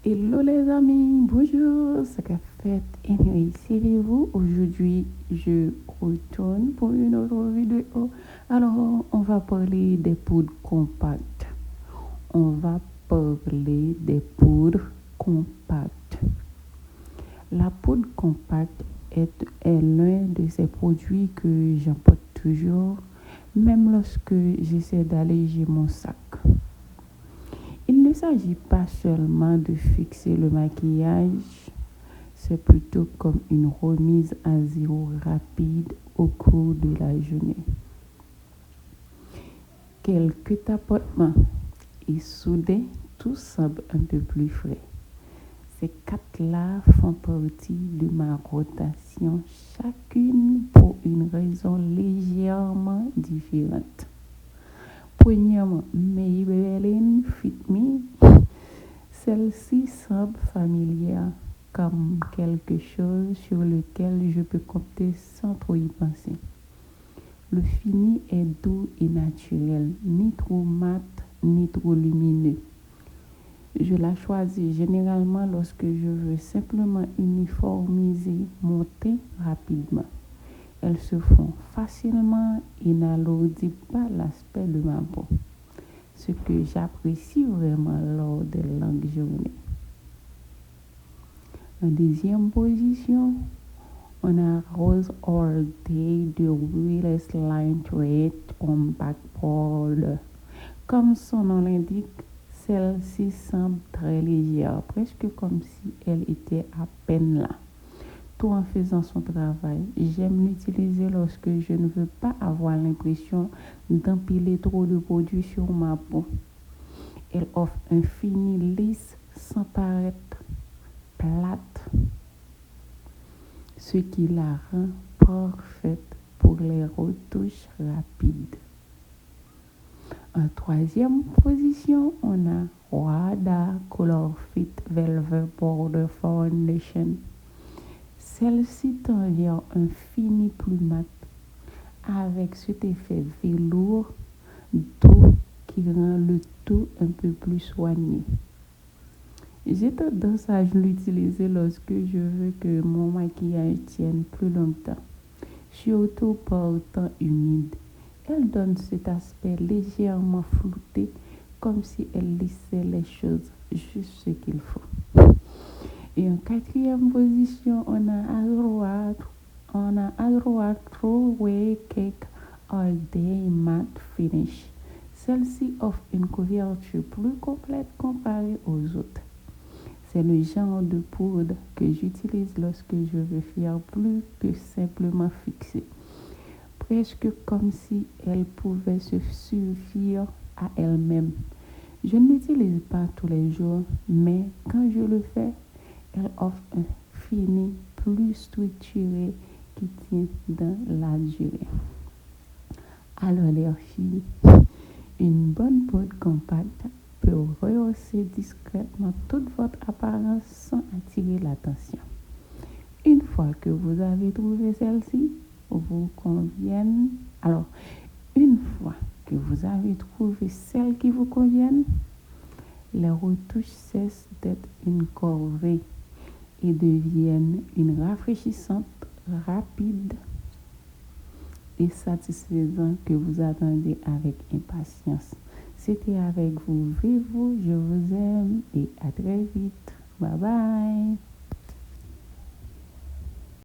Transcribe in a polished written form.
Hello les amis, bonjour, c'est qu'a fait anyway, suivez-vous. Aujourd'hui, je retourne pour une autre vidéo. Alors, on va parler des poudres compactes. On va parler des poudres compactes. La poudre compacte est l'un de ces produits que j'emporte toujours, même lorsque j'essaie d'alléger mon sac. Il ne s'agit pas seulement de fixer le maquillage, c'est plutôt comme une remise à zéro rapide au cours de la journée. Quelques tapotements et soudain, tout semble un peu plus frais. Ces quatre-là font partie de ma rotation, chacune pour une raison légèrement différente. Premièrement, Maybelline Fit Me. Celle-ci semble familière, comme quelque chose sur lequel je peux compter sans trop y penser. Le fini est doux et naturel, ni trop mat, ni trop lumineux. Je la choisis généralement lorsque je veux simplement uniformiser mon teint rapidement. Elles se font facilement et n'alourdissent pas l'aspect de ma peau, ce que j'apprécie vraiment lors de longues journées. En deuxième position, on a Rose All Day de Realist Line Treat Compact Powder. Comme son nom l'indique, celle-ci semble très légère, presque comme si elle était à peine là. Tout en faisant son travail. J'aime l'utiliser lorsque je ne veux pas avoir l'impression d'empiler trop de produits sur ma peau. Elle offre un fini lisse sans paraître plate, ce qui la rend parfaite pour les retouches rapides. En troisième position, on a Wada Color Fit Velvet Powder Foundation. Celle-ci tend vers un fini plus mat avec cet effet velours doux qui rend le tout un peu plus soigné. J'ai tendance à l'utiliser lorsque je veux que mon maquillage tienne plus longtemps, surtout par temps humide. Elle donne cet aspect légèrement flouté, comme si elle laissait les choses juste ce qu'il faut. Et en quatrième position, on a Adroit Throwaway Cake All Day Matte Finish. Celle-ci offre une couverture plus complète comparée aux autres. C'est le genre de poudre que j'utilise lorsque je veux faire plus que simplement fixer. Presque comme si elle pouvait se suffire à elle-même. Je ne l'utilise pas tous les jours, mais quand je le fais, elle offre un fini plus structuré qui tient dans la durée. Alors les filles, une bonne poudre compacte peut rehausser discrètement toute votre apparence sans attirer l'attention. Une fois que vous avez trouvé celle-ci, une fois que vous avez trouvé celle qui vous convienne, les retouches cessent d'être une corvée et deviennent une rafraîchissante, rapide et satisfaisante que vous attendez avec impatience. C'était avec vous, Vivo, je vous aime et à très vite. Bye bye.